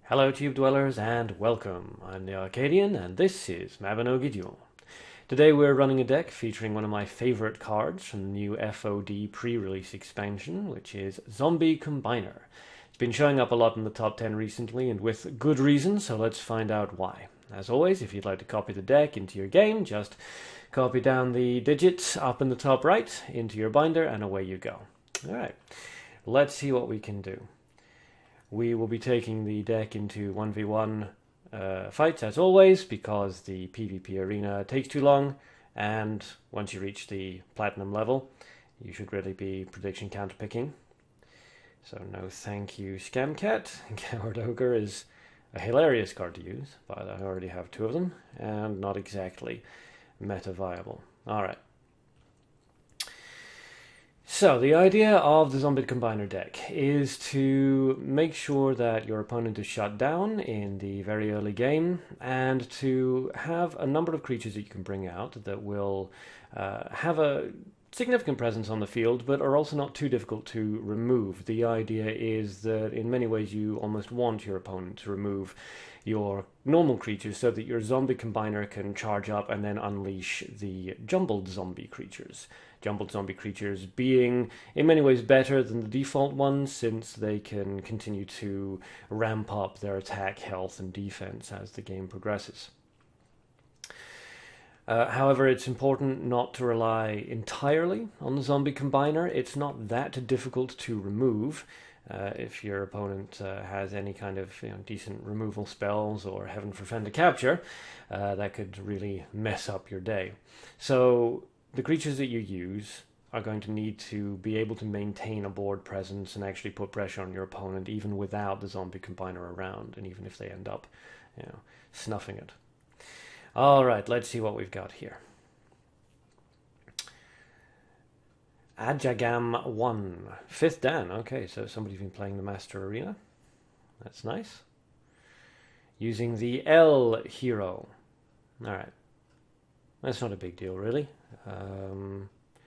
Hello Tube Dwellers and welcome. I'm the Arcadean and this is Mabinogi Duel. Today we're running a deck featuring one of my favourite cards from the new FOD pre-release expansion, which is Zombie Combiner. It's been showing up a lot in the top 10 recently and with good reason, so let's find out why. As always, if you'd like to copy the deck into your game, just copy down the digits up in the top right into your binder and away you go. Alright, let's see what we can do. We will be taking the deck into 1v1 fights as always because the PvP arena takes too long, and once you reach the platinum level you should really be prediction counterpicking. So no thank you Scamcat. Coward Ogre is a hilarious card to use, but I already have two of them and not exactly meta viable. Alright. So, the idea of the Zombie Combiner deck is to make sure that your opponent is shut down in the very early game, and to have a number of creatures that you can bring out that will have a significant presence on the field, but are also not too difficult to remove. The idea is that in many ways you almost want your opponent to remove your normal creatures so that your Zombie Combiner can charge up and then unleash the Jumbled Zombie creatures. Jumbled Zombie creatures being in many ways better than the default ones, since they can continue to ramp up their attack, health, and defense as the game progresses. However, it's important not to rely entirely on the Zombie Combiner. It's not that difficult to remove. If your opponent has any kind of decent removal spells or Heaven for Fender Capture, that could really mess up your day. So the creatures that you use are going to need to be able to maintain a board presence and actually put pressure on your opponent even without the Zombie Combiner around, and even if they end up snuffing it. Alright, let's see what we've got here. Ajagam 1. 5th Dan. Okay, so somebody's been playing the Master Arena. That's nice. Using the L hero. Alright. That's not a big deal, really.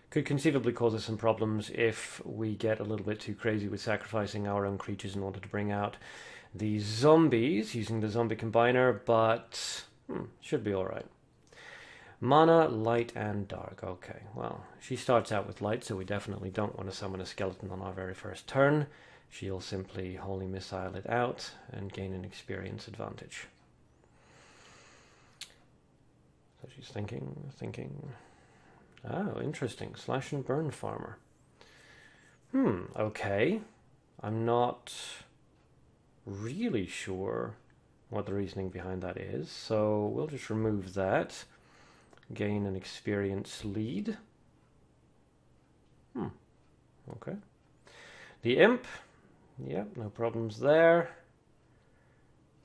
Could conceivably cause us some problems if we get a little bit too crazy with sacrificing our own creatures in order to bring out the zombies using the Zombie Combiner, but should be alright. Mana, light, and dark. Okay, well, she starts out with light, so we definitely don't want to summon a skeleton on our very first turn. She'll simply Holy Missile it out and gain an experience advantage. So she's thinking. Oh, interesting. Slash and burn farmer. Okay. I'm not really sure what the reasoning behind that is, so we'll just remove that. Gain an experience lead. Okay. The imp. Yep, no problems there.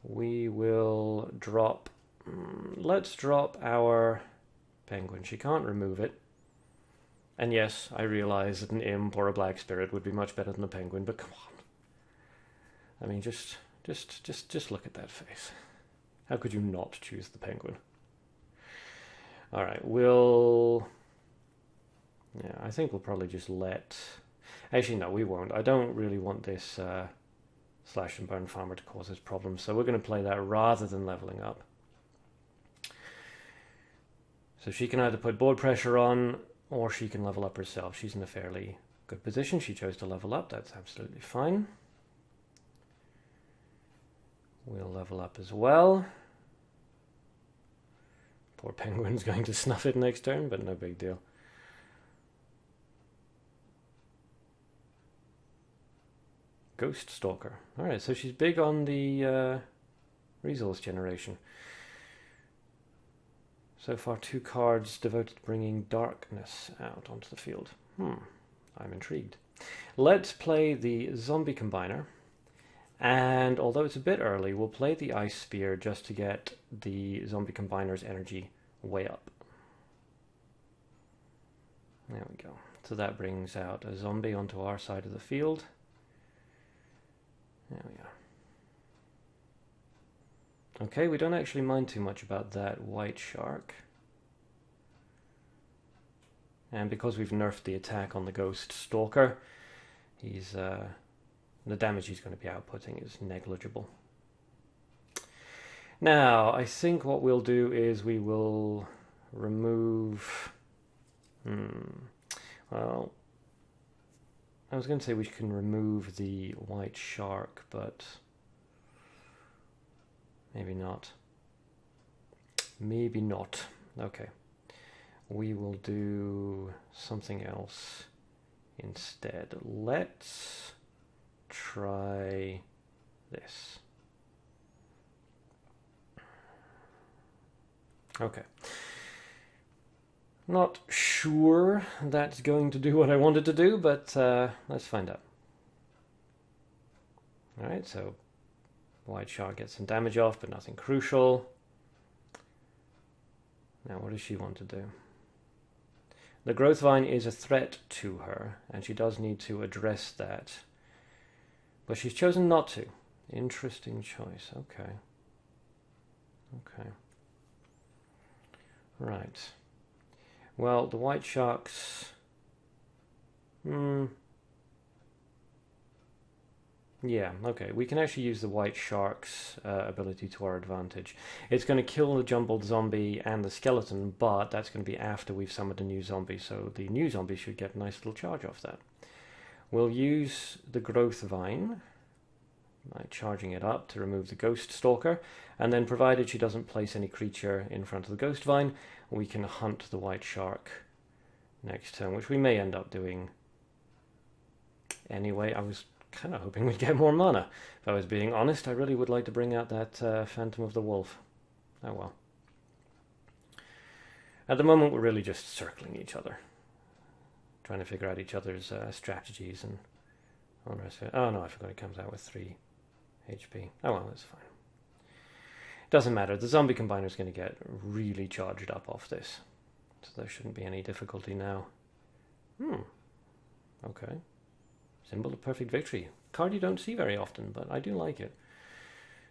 We will drop... let's drop our penguin. She can't remove it. And yes, I realize that an imp or a black spirit would be much better than a penguin, but come on. I mean, just look at that face. How could you not choose the penguin? Alright, I think we'll probably just let... Actually, no, we won't. I don't really want this Slash and Burn Farmer to cause us problems, so we're going to play that rather than leveling up. So she can either put board pressure on, or she can level up herself. She's in a fairly good position. She chose to level up. That's absolutely fine. We'll level up as well. Poor penguin's going to snuff it next turn, but no big deal. Ghost Stalker. Alright, so she's big on the resource generation. So far, 2 cards devoted to bringing darkness out onto the field. I'm intrigued. Let's play the Zombie Combiner. And although it's a bit early, we'll play the Ice Spear just to get the Zombie Combiner's energy way up. There we go. So that brings out a zombie onto our side of the field. There we are. Okay, we don't actually mind too much about that white shark. And because we've nerfed the attack on the Ghost Stalker, he's the damage he's going to be outputting is negligible. Now, I think what we'll do is we will remove... Well, I was going to say we can remove the white shark, but maybe not. Maybe not. Okay. We will do something else instead. Let's try this. Okay. Not sure that's going to do what I wanted to do, but let's find out. Alright, so white shark gets some damage off, but nothing crucial. Now, what does she want to do? The growth vine is a threat to her, and she does need to address that. But she's chosen not to. Interesting choice. Okay. Okay. Right. Well, the white sharks... Yeah, okay. We can actually use the white shark's ability to our advantage. It's going to kill the jumbled zombie and the skeleton, but that's going to be after we've summoned a new zombie, so the new zombie should get a nice little charge off that. We'll use the growth vine by charging it up to remove the ghost stalker, and then provided she doesn't place any creature in front of the ghost vine, we can hunt the white shark next turn, which we may end up doing anyway. I was kind of hoping we'd get more mana. If I was being honest, I really would like to bring out that Phantom of the Wolf. Oh well. At the moment, we're really just circling each other, trying to figure out each other's strategies and all the rest of it. Oh no, I forgot it comes out with 3 HP. Oh well, that's fine. Doesn't matter. The zombie combiner is going to get really charged up off this, so there shouldn't be any difficulty now. Okay. Symbol of Perfect Victory. Card you don't see very often, but I do like it.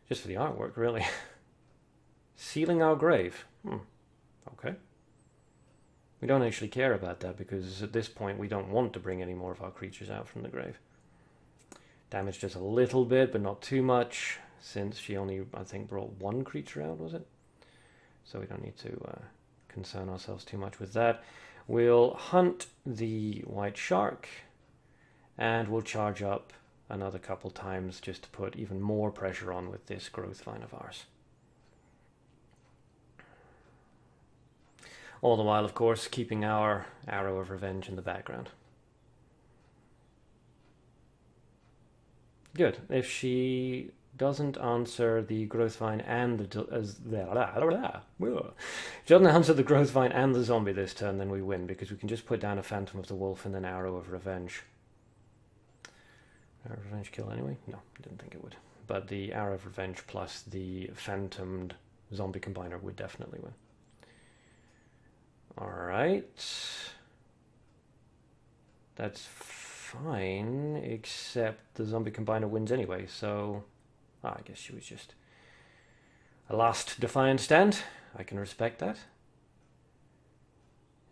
Just for the artwork, really. Sealing our grave. Okay. We don't actually care about that, because at this point we don't want to bring any more of our creatures out from the grave. Damage just a little bit, but not too much, since she only, I think, brought 1 creature out, was it? So we don't need to concern ourselves too much with that. We'll hunt the white shark, and we'll charge up another couple times just to put even more pressure on with this growth vine of ours. All the while, of course, keeping our Arrow of Revenge in the background. Good. If she doesn't answer the growth vine and the doesn't answer the growth vine and the zombie this turn, then we win, because we can just put down a Phantom of the Wolf and then Arrow of Revenge. Arrow of Revenge kill anyway? No, I didn't think it would. But the Arrow of Revenge plus the Phantomed zombie combiner would definitely win. Alright. That's fine, except the zombie combiner wins anyway, so... I guess she was just a last defiant stand. I can respect that.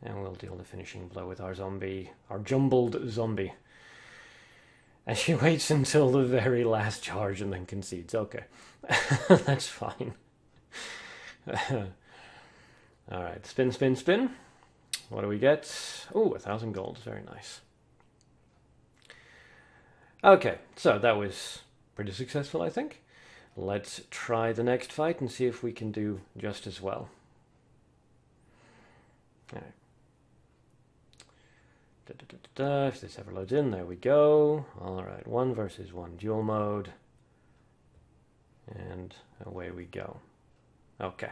And we'll deal the finishing blow with our zombie, our jumbled zombie. And she waits until the very last charge and then concedes. Okay. That's fine. Alright, spin, spin, spin. What do we get? Oh, 1,000 gold. Very nice. Okay, so that was pretty successful, I think. Let's try the next fight and see if we can do just as well. Alright. If this ever loads in, there we go. Alright, 1 versus 1 duel mode. And away we go. Okay.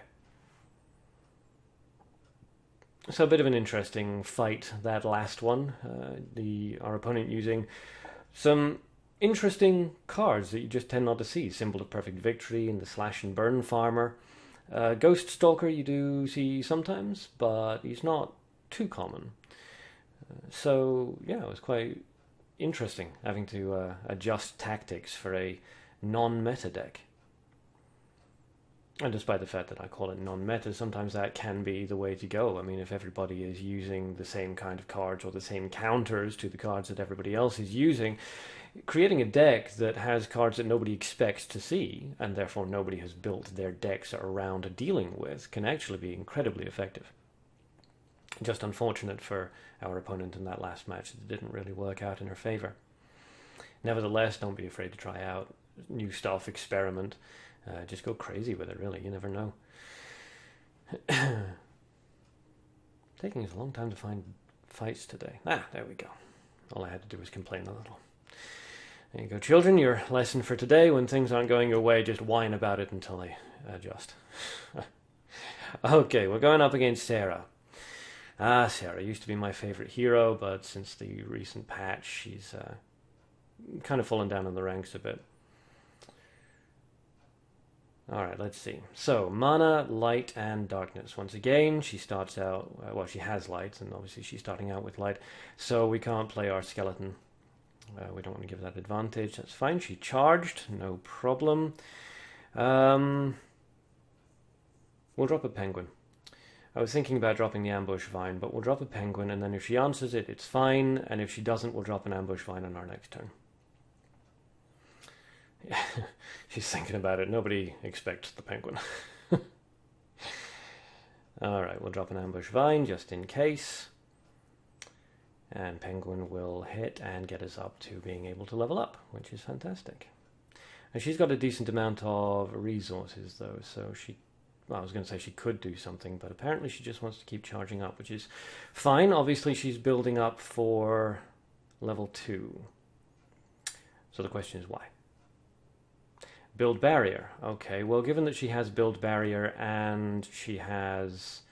So a bit of an interesting fight, that last one. Our opponent using some interesting cards that you just tend not to see. Symbol of Perfect Victory and the Slash and Burn Farmer. Ghost Stalker you do see sometimes, but he's not too common. So, yeah, it was quite interesting having to adjust tactics for a non-meta deck. And despite the fact that I call it non-meta, sometimes that can be the way to go. I mean, if everybody is using the same kind of cards or the same counters to the cards that everybody else is using, creating a deck that has cards that nobody expects to see, and therefore nobody has built their decks around dealing with, can actually be incredibly effective. Just unfortunate for our opponent in that last match that it didn't really work out in her favor. Nevertheless, don't be afraid to try out new stuff, experiment. Just go crazy with it, really. You never know. Taking us a long time to find fights today. There we go. All I had to do was complain a little. There you go, children. Your lesson for today: when things aren't going your way, just whine about it until they adjust. Okay, we're going up against Sarah. Sarah used to be my favorite hero, but since the recent patch, she's kind of fallen down in the ranks a bit. Alright, let's see. So, mana, light, and darkness. Once again, she starts out... well, she has light, and obviously she's starting out with light. So we can't play our skeleton. We don't want to give that advantage. That's fine. She charged. No problem. We'll drop a penguin. I was thinking about dropping the ambush vine, but we'll drop a penguin, and then if she answers it, it's fine. And if she doesn't, we'll drop an ambush vine on our next turn. She's thinking about it. Nobody expects the penguin. Alright, we'll drop an ambush vine just in case. And penguin will hit and get us up to being able to level up, which is fantastic. And she's got a decent amount of resources, though, so she... well, I was going to say she could do something, but apparently she just wants to keep charging up, which is fine. Obviously, she's building up for level 2. So the question is why? Build barrier. Okay, well, given that she has build barrier and she has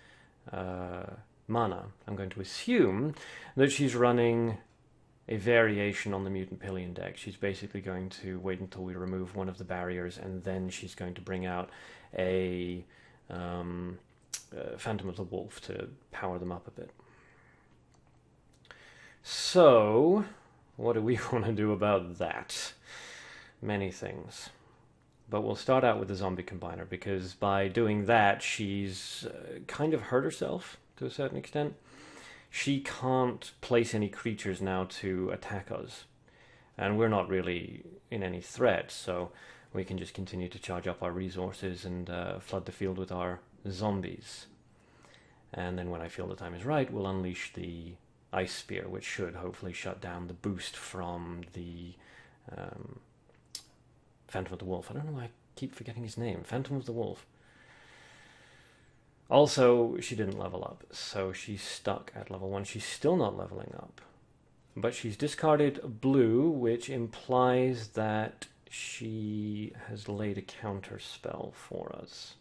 mana, I'm going to assume that she's running a variation on the Mutant Pillion deck. She's basically going to wait until we remove one of the barriers, and then she's going to bring out a Phantom of the Wolf to power them up a bit. So, what do we want to do about that? Many things. But we'll start out with the zombie combiner, because by doing that, she's kind of hurt herself to a certain extent. She can't place any creatures now to attack us, and we're not really in any threat, so we can just continue to charge up our resources and flood the field with our zombies. And then when I feel the time is right, we'll unleash the Ice Spear, which should hopefully shut down the boost from the Phantom of the Wolf. I don't know why I keep forgetting his name. Phantom of the Wolf. Also, she didn't level up, so she's stuck at level 1. She's still not leveling up. But she's discarded blue, which implies that she has laid a counter spell for us.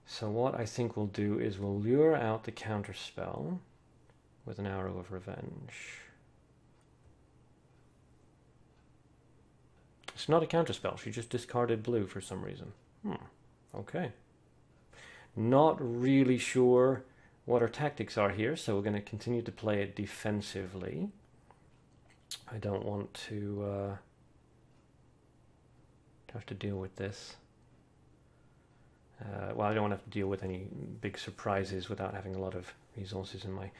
So what I think we'll do is we'll lure out the counter spell with an Arrow of Revenge. It's not a counterspell. She just discarded blue for some reason. Okay. Not really sure what our tactics are here, so we're going to continue to play it defensively. I don't want to have to deal with this. Well, I don't want to have to deal with any big surprises without having a lot of resources in my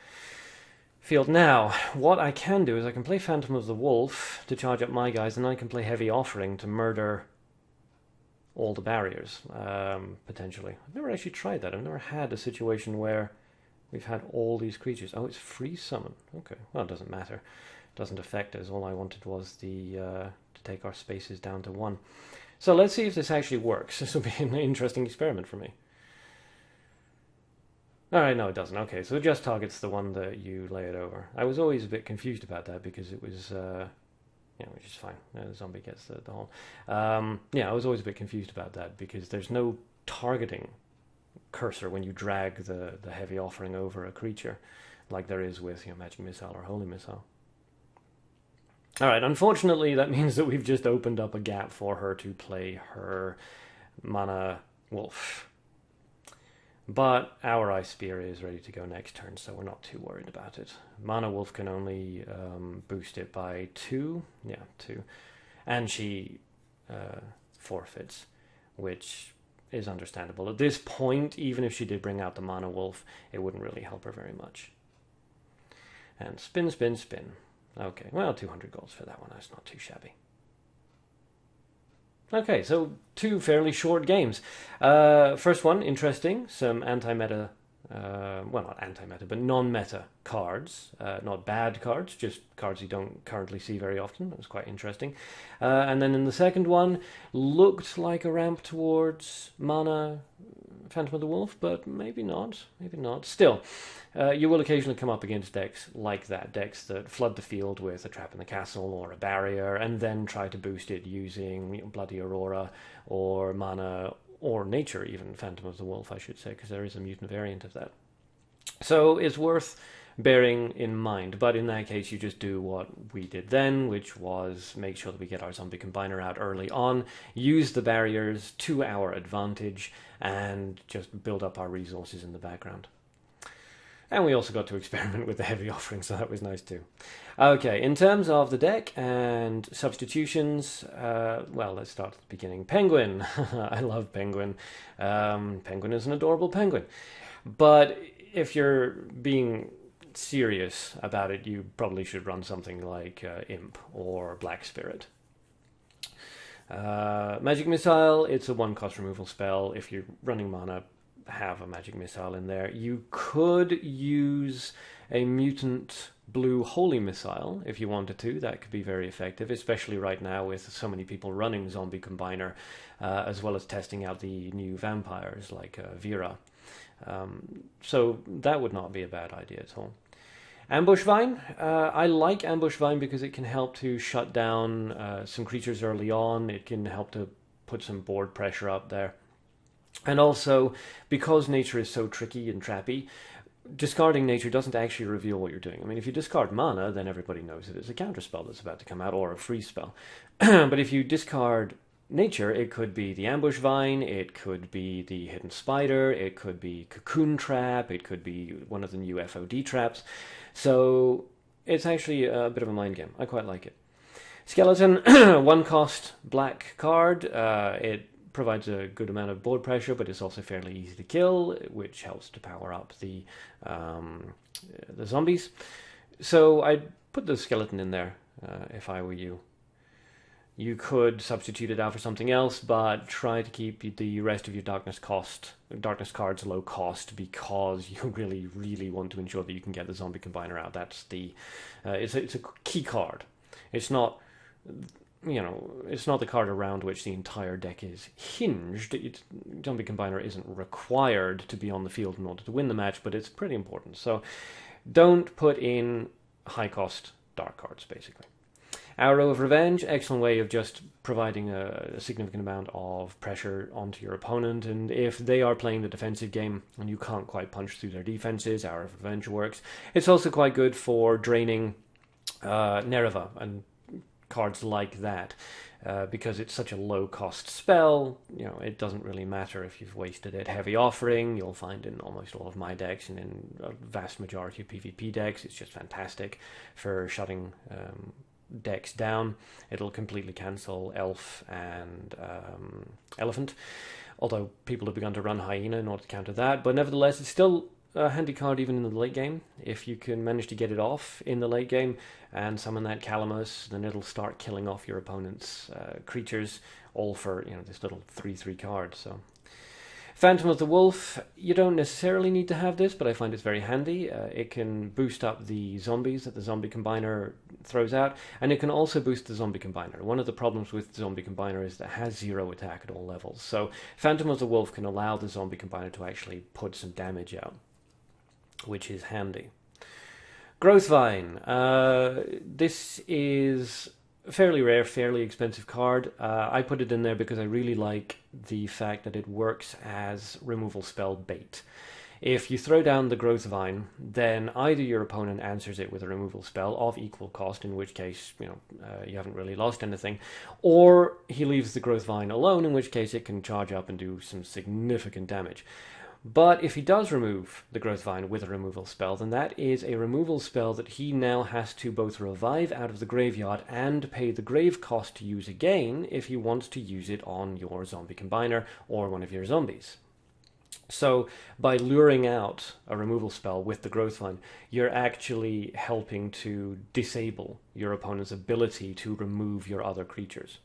field. Now, what I can do is I can play Phantom of the Wolf to charge up my guys, and then I can play Heavy Offering to murder all the barriers, potentially. I've never actually tried that. I've never had a situation where we've had all these creatures. Oh, it's free summon. Okay, well, it doesn't matter. It doesn't affect us. All I wanted was the to take our spaces down to 1. So let's see if this actually works. This will be an interesting experiment for me. Alright, no, it doesn't. Okay, so it just targets the one that you lay it over. I was always a bit confused about that because it was, which is fine. The zombie gets the whole. I was always a bit confused about that because there's no targeting cursor when you drag the Heavy Offering over a creature, like there is with Magic Missile or Holy Missile. Alright, unfortunately, that means that we've just opened up a gap for her to play her Mana Wolf. But our Ice Spear is ready to go next turn, so we're not too worried about it. Mana Wolf can only boost it by 2. Yeah, 2. And she forfeits, which is understandable. At this point, even if she did bring out the Mana Wolf, it wouldn't really help her very much. And spin, spin, spin. Okay, well, 200 goals for that one. That's not too shabby. Okay, so two fairly short games. First one, interesting. Some anti-meta, well, not anti-meta, but non-meta cards. Not bad cards, just cards you don't currently see very often. That was quite interesting. And then in the second one, looked like a ramp towards mana Phantom of the Wolf, but maybe not. Maybe not. Still, you will occasionally come up against decks like that. Decks that flood the field with a Trap in the Castle or a Barrier, and then try to boost it using Bloody Aurora or mana or nature, even Phantom of the Wolf, I should say, because there is a mutant variant of that. So it's worth bearing in mind, but in that case you just do what we did then, which was make sure that we get our zombie combiner out early on, use the barriers to our advantage, and just build up our resources in the background. And we also got to experiment with the heavy offering, so that was nice too. Okay, in terms of the deck and substitutions, well, let's start at the beginning. Penguin. I love Penguin. Penguin is an adorable penguin. But if you're being serious about it, you probably should run something like Imp or Black Spirit. Magic Missile, it's a 1-cost removal spell. If you're running mana, have a Magic Missile in there. You could use a mutant blue Holy Missile if you wanted to. That could be very effective, especially right now with so many people running Zombie Combiner, as well as testing out the new vampires like Vera. So that would not be a bad idea at all. Ambush Vine. I like Ambush Vine because it can help to shut down some creatures early on. It can help to put some board pressure up there. And also, because nature is so tricky and trappy, discarding nature doesn't actually reveal what you're doing. I mean, if you discard mana, then everybody knows that it's a counterspell that's about to come out, or a free spell. But if you discard nature, it could be the Ambush Vine, it could be the Hidden Spider, it could be Cocoon Trap, it could be one of the new FOD traps. So it's actually a bit of a mind game. I quite like it. Skeleton, 1-cost black card. It provides a good amount of board pressure, but it's also fairly easy to kill, which helps to power up the zombies. So I'd put the skeleton in there if I were you. You could substitute it out for something else, but try to keep the rest of your darkness cards low cost, because you really, really want to ensure that you can get the zombie combiner out. That's the it's a key card. It's not, it's not the card around which the entire deck is hinged. Zombie combiner isn't required to be on the field in order to win the match, but it's pretty important. So don't put in high cost dark cards, basically. Arrow of Revenge, excellent way of just providing a significant amount of pressure onto your opponent, and if they are playing the defensive game and you can't quite punch through their defenses, Arrow of Revenge works. It's also quite good for draining Nereva and cards like that, because it's such a low-cost spell. It doesn't really matter if you've wasted it. Heavy Offering, you'll find in almost all of my decks and in a vast majority of PvP decks. It's just fantastic for shutting decks down. It'll completely cancel Elf and Elephant, although people have begun to run Hyena in order to counter that, but nevertheless it's still a handy card even in the late game. If you can manage to get it off in the late game and summon that Calamus, then it'll start killing off your opponent's creatures, all for this little 3/3 card. So Phantom of the Wolf, you don't necessarily need to have this, but I find it's very handy. It can boost up the zombies that the zombie combiner throws out, and it can also boost the zombie combiner. One of the problems with the zombie combiner is that it has 0 attack at all levels. So Phantom of the Wolf can allow the zombie combiner to actually put some damage out, which is handy. Growth Vine. This is a fairly rare, fairly expensive card. I put it in there because I really like the fact that it works as removal spell bait. If you throw down the Growth Vine, then either your opponent answers it with a removal spell of equal cost, in which case you haven't really lost anything, or he leaves the Growth Vine alone, in which case it can charge up and do some significant damage. But if he does remove the Growth Vine with a removal spell, then that is a removal spell that he now has to both revive out of the graveyard and pay the grave cost to use again if he wants to use it on your zombie combiner or one of your zombies. So by luring out a removal spell with the Growth Vine, you're actually helping to disable your opponent's ability to remove your other creatures.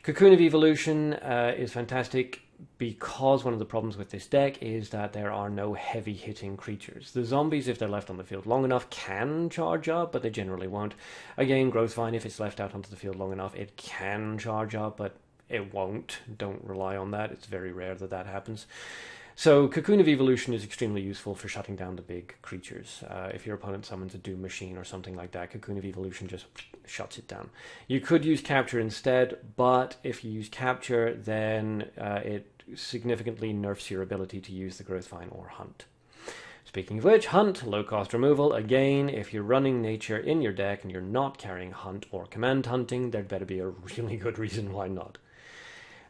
Cocoon of Evolution is fantastic because one of the problems with this deck is that there are no heavy-hitting creatures. The zombies, if they're left on the field long enough, can charge up, but they generally won't. Again, Growth Vine, if it's left out onto the field long enough, it can charge up, but it won't. Don't rely on that. It's very rare that that happens. So Cocoon of Evolution is extremely useful for shutting down the big creatures. If your opponent summons a Doom Machine or something like that, Cocoon of Evolution just shuts it down. You could use Capture instead, but if you use Capture, then it significantly nerfs your ability to use the Growth Vine or Hunt. Speaking of which, Hunt, low-cost removal. Again, if you're running Nature in your deck and you're not carrying Hunt or Command Hunting, there'd better be a really good reason why not.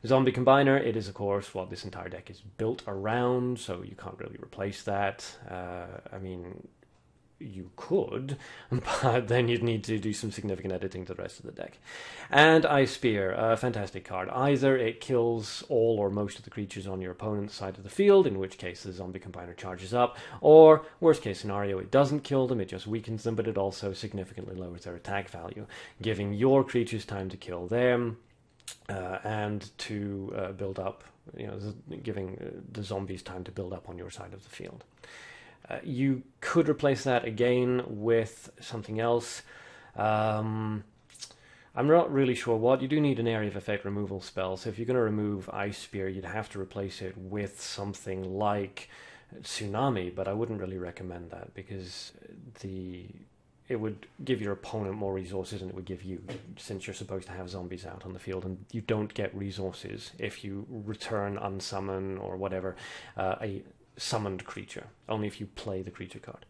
Zombie Combiner, it is of course what this entire deck is built around, so you can't really replace that. I mean, you could, but then you'd need to do some significant editing to the rest of the deck. And Ice Spear, a fantastic card. Either it kills all or most of the creatures on your opponent's side of the field, in which case the Zombie Combiner charges up, or, worst case scenario, it doesn't kill them, it just weakens them, but it also significantly lowers their attack value, giving your creatures time to kill them, and to build up, giving the zombies time to build up on your side of the field. You could replace that again with something else. I'm not really sure what. You do need an area of effect removal spell, so if you're going to remove Ice Spear, you'd have to replace it with something like Tsunami, but I wouldn't really recommend that because it would give your opponent more resources than it would give you, since you're supposed to have zombies out on the field, and you don't get resources if you return, unsummon, or whatever, a summoned creature, only if you play the creature card.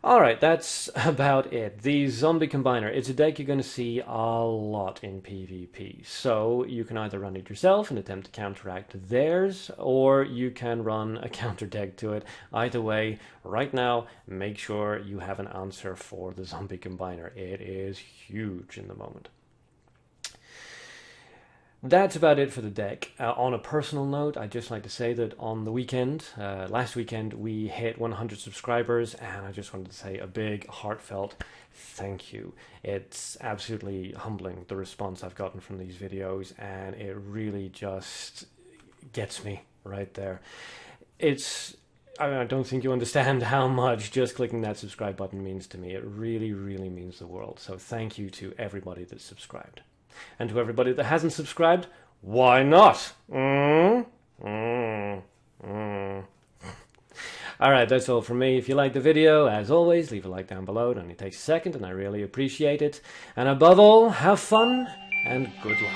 Alright, that's about it. The Zombie Combiner, it's a deck you're going to see a lot in PvP, so you can either run it yourself and attempt to counteract theirs, or you can run a counter deck to it. Either way, right now, make sure you have an answer for the Zombie Combiner. It is huge in the moment. That's about it for the deck. On a personal note, I'd just like to say that on the weekend, last weekend, we hit 100 subscribers, and I just wanted to say a big, heartfelt thank you. It's absolutely humbling, the response I've gotten from these videos, and it really just gets me right there. I don't think you understand how much just clicking that subscribe button means to me. It really, really means the world. So thank you to everybody that's subscribed. And to everybody that hasn't subscribed, why not? Alright, that's all from me. If you liked the video, as always, leave a like down below. It only takes a second, and I really appreciate it. And above all, have fun, and good luck.